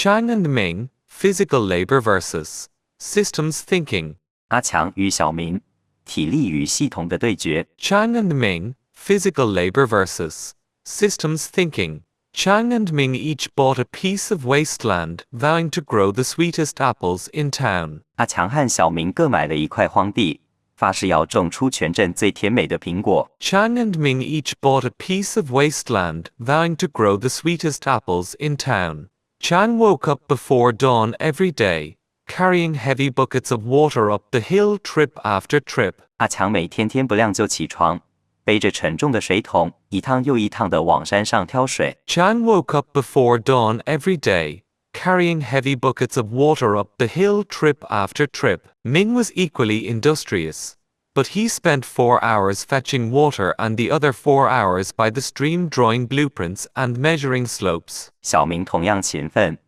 Chang and Ming, physical labor versus systems thinking. 阿强与小明，体力与系统的对决。 Chang and Ming, physical labor versus systems thinking. Chang and Ming each bought a piece of wasteland, vowing to grow the sweetest apples in town. 阿强和小明各买了一块荒地，发誓要种出全镇最甜美的苹果。 Chang and Ming each bought a piece of wasteland, vowing to grow the sweetest apples in town. Chang woke up before dawn every day, carrying heavy buckets of water up the hill trip after trip. 阿强每天天不亮就起床，背着沉重的水桶，一趟又一趟地往山上挑水。 Chang woke up before dawn every day, carrying heavy buckets of water up the hill trip after trip. Ming was equally industrious, but he spent 4 hours fetching water and the other 4 hours by the stream drawing blueprints and measuring slopes. 小明同样勤奋，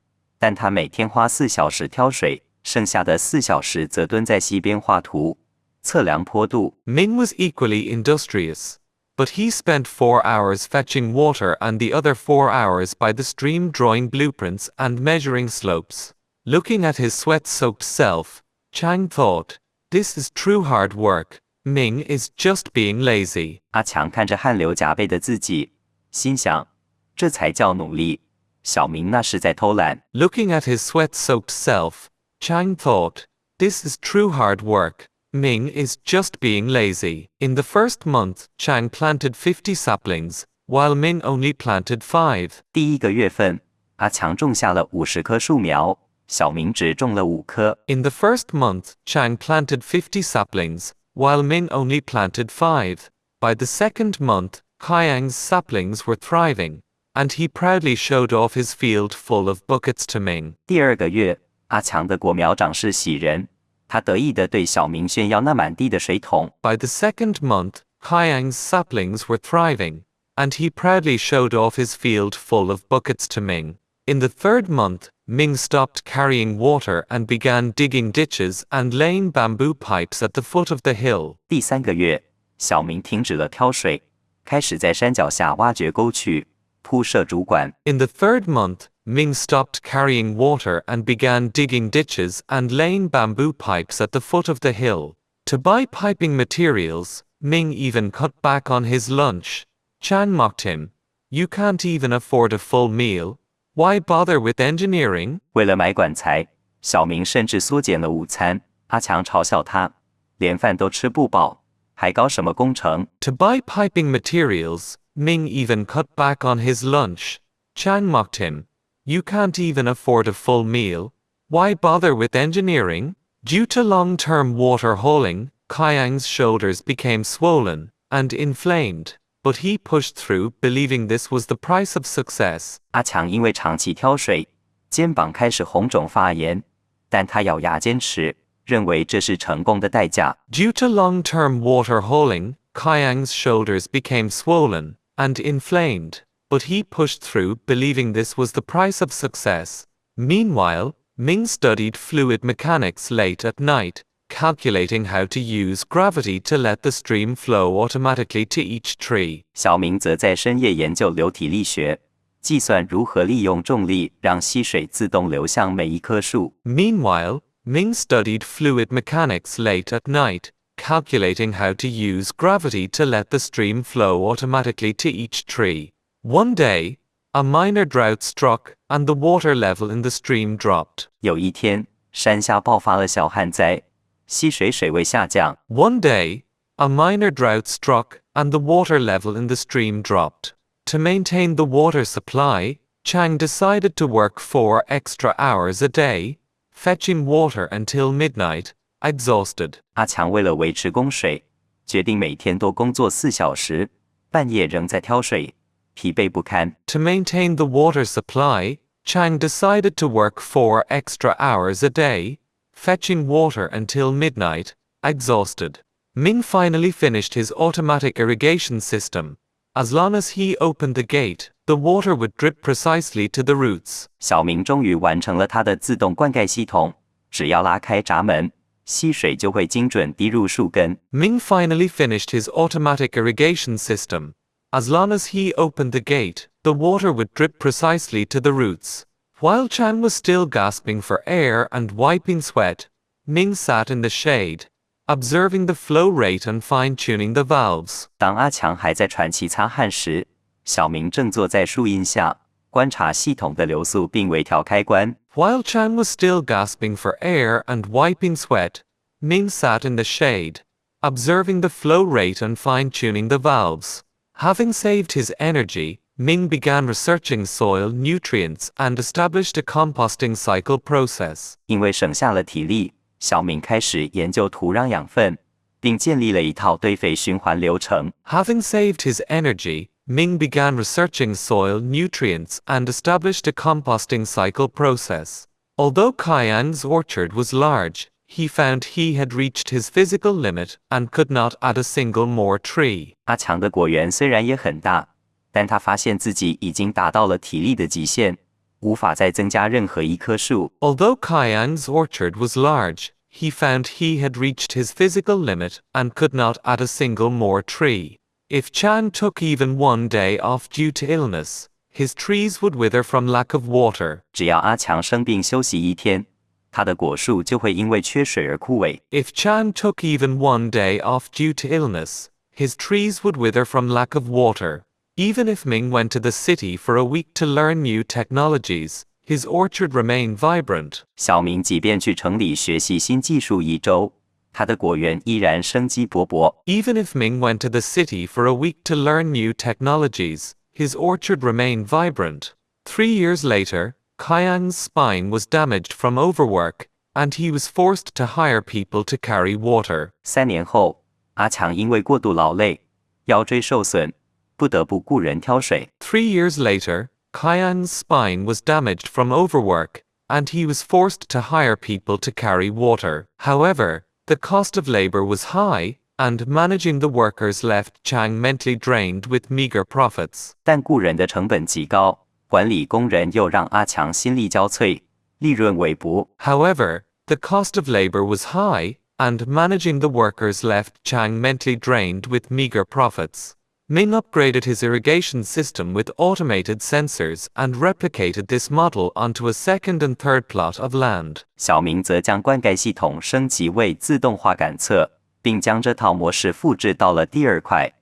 但他每天花4小时挑水，剩下的4小时则蹲在溪边画图，测量坡度。 Ming was equally industrious, but he spent 4 hours fetching water and the other 4 hours by the stream drawing blueprints and measuring slopes. Looking at his sweat-soaked self, Chang thought, "This is true hard work. Ming is just being lazy." 阿强看着汗流浃背的自己，心想，这才叫努力。小明那是在偷懒。 Looking at his sweat-soaked self, Chang thought, "This is true hard work. Ming is just being lazy." In the first month, Chang planted 50 saplings, while Ming only planted 5. 第1个月份，阿强种下了50棵树苗，小明只种了5棵。 In the first month, Chang planted 50 saplings, while Ming only planted 5. By the second month, Kayang's saplings were thriving, and he proudly showed off his field full of buckets to Ming. 第2个月，阿强的果苗长势喜人，他得意地对小明炫耀那满地的水桶。 By the second month, Kayang's saplings were thriving, and he proudly showed off his field full of buckets to Ming. In the third month, Ming stopped carrying water and began digging ditches and laying bamboo pipes at the foot of the hill. 第3个月，小明停止了挑水，开始在山脚下挖掘沟渠，铺设主管。 In the third month, Ming stopped carrying water and began digging ditches and laying bamboo pipes at the foot of the hill. To buy piping materials, Ming even cut back on his lunch. Chang mocked him. "You can't even afford a full meal. Why bother with engineering?" 为了买管材，小明甚至缩减了午餐。阿强嘲笑他，连饭都吃不饱，还搞什么工程？ To buy piping materials, Ming even cut back on his lunch. Chang mocked him. "You can't even afford a full meal. Why bother with engineering?" Due to long-term water hauling, Kayang's shoulders became swollen and inflamed, but he pushed through, believing this was the price of success. 阿强因为长期挑水，肩膀开始红肿发炎，但他咬牙坚持，认为这是成功的代价。 Due to long-term water hauling, Kayang's shoulders became swollen and inflamed, but he pushed through, believing this was the price of success. Meanwhile, Ming studied fluid mechanics late at night, calculating how to use gravity to let the stream flow automatically to each tree. 小明则在深夜研究流体力学，计算如何利用重力让溪水自动流向每一棵树。 Meanwhile, Ming studied fluid mechanics late at night, calculating how to use gravity to let the stream flow automatically to each tree. One day, a minor drought struck, and the water level in the stream dropped. 有一天，山下爆发了小旱灾，溪水水位下降。 One day, a minor drought struck, and the water level in the stream dropped. To maintain the water supply, Chang decided to work 4 extra hours a day, fetching water until midnight, exhausted. 阿强为了维持供水，决定每天多工作4小时，半夜仍在挑水，疲惫不堪。 To maintain the water supply, Chang decided to work 4 extra hours a day, fetching water until midnight, exhausted. Ming finally finished his automatic irrigation system. As long as he opened the gate, the water would drip precisely to the roots. 小明终于完成了他的自动灌溉系统，只要拉开闸门，溪水就会精准滴入树根。 Ming finally finished his automatic irrigation system. As long as he opened the gate, the water would drip precisely to the roots. While Chang was still gasping for air and wiping sweat, Ming sat in the shade, observing the flow rate and fine-tuning the valves. 当阿强还在喘气擦汗时，小明正坐在树荫下观察系统的流速并微调开关。While Chang was still gasping for air and wiping sweat, Ming sat in the shade, observing the flow rate and fine-tuning the valves. Having saved his energy, Ming began researching soil nutrients and established a composting cycle process. 因为省下了体力，小明开始研究土壤养分，并建立了一套堆肥循环流程。Having saved his energy, Ming began researching soil nutrients and established a composting cycle process. Although Kaiyang's orchard was large, he found he had reached his physical limit and could not add a single more tree. 阿强的果园虽然也很大，但他发现自己已经达到了体力的极限，无法再增加任何一棵树。Although Kaiyang's orchard was large, he found he had reached his physical limit and could not add a single more tree. If Chang took even one day off due to illness, his trees would wither from lack of water. 只要阿强生病休息一天，他的果树就会因为缺水而枯萎。If Chang took even one day off due to illness, his trees would wither from lack of water. Even if Ming went to the city for a week to learn new technologies, his orchard remained vibrant. 小明即便去城里学习新技术一周，他的果园依然生机勃勃。Even if Ming went to the city for a week to learn new technologies, his orchard remained vibrant. 3 years later, Kaiyang's spine was damaged from overwork, and he was forced to hire people to carry water. 3年后，阿强因为过度劳累，腰椎受损，不得不雇人挑水。3 years later, Kaiyang's spine was damaged from overwork, and he was forced to hire people to carry water. However, the cost of labor was high, and managing the workers left Chang mentally drained with meager profits. 但雇人的成本极高，管理工人又让阿强心力交瘁，利润微薄。However, the cost of labor was high, and managing the workers left Chang mentally drained with meager profits. Ming upgraded his irrigation system with automated sensors and replicated this model onto a second and third plot of land. 小明则将灌溉系统升级为自动化感测，并将这套模式复制到了第2块、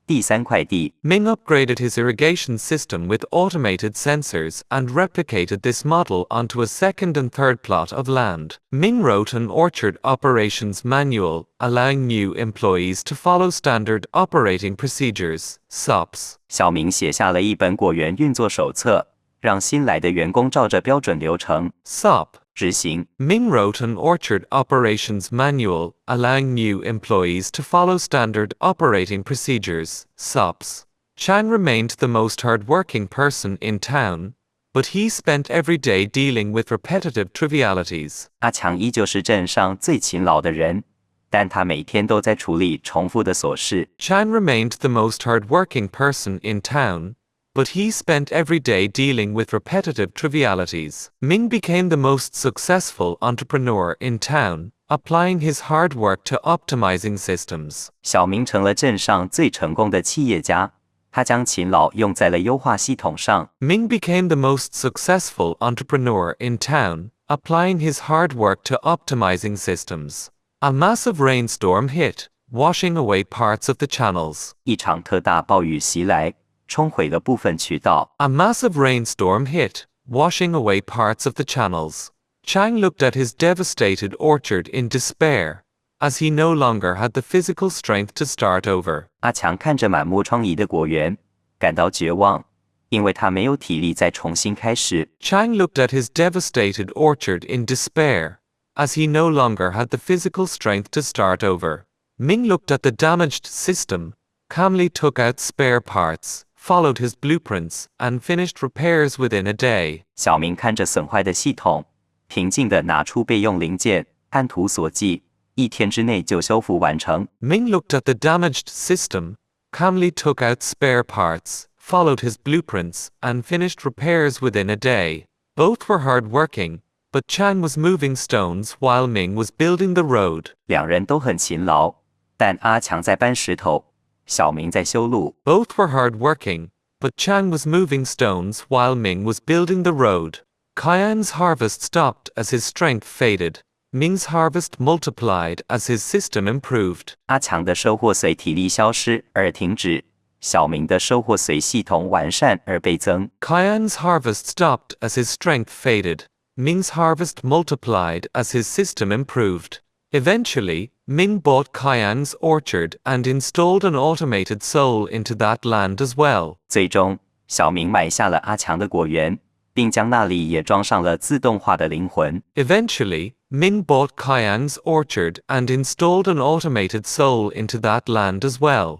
第3块地。Ming upgraded his irrigation system with automated sensors and replicated this model onto a second and third plot of land. Ming wrote an orchard operations manual, allowing new employees to follow standard operating procedures, SOPs. 小明写下了一本果园运作手册，让新来的员工照着标准流程 SOP. 执行。Ming wrote an orchard operations manual, allowing new employees to follow standard operating procedures, SOPs. Chang remained the most hard-working person in town, but he spent every day dealing with repetitive trivialities. 阿强依旧是镇上最勤劳的人，但他每天都在处理重复的琐事。Chang remained the most hard-working person in town, but he spent every day dealing with repetitive trivialities. Ming became the most successful entrepreneur in town, applying his hard work to optimizing systems. 小明成了镇上最成功的企业家，他将勤劳用在了优化系统上。Ming became the most successful entrepreneur in town, applying his hard work to optimizing systems. A massive rainstorm hit, washing away parts of the channels. 一场特大暴雨袭来，冲毁了部分渠道。A massive rainstorm hit, washing away parts of the channels. Chang looked at his devastated orchard in despair, as he no longer had the physical strength to start over. 阿强看着满目疮痍的果园，感到绝望，因为他没有体力再重新开始。Chang looked at his devastated orchard in despair, as he no longer had the physical strength to start over. Ming looked at the damaged system, calmly took out spare parts, followed his blueprints, and finished repairs within a day. 小明看着损坏的系统，平静地拿出备用零件，按图索骥，1天之内就修复完成。Ming looked at the damaged system, calmly took out spare parts, followed his blueprints, and finished repairs within a day. Both were hard-working, but Chang was moving stones while Ming was building the road. 两人都很勤劳，但阿强在搬石头，小明在修路。Both were hard-working, but Chang was moving stones while Ming was building the road. Kian's harvest stopped as his strength faded. Ming's harvest multiplied as his system improved. 阿强的收获随体力消失而停止，小明的收获随系统完善而倍增。Kian's harvest stopped as his strength faded. Ming's harvest multiplied as his system improved. Eventually, Ming bought Kian's orchard and installed an automated soul into that land as well. 最终，小明买下了阿强的果园，并将那里也装上了自动化的灵魂。Eventually, Ming bought Kian's orchard and installed an automated soul into that land as well.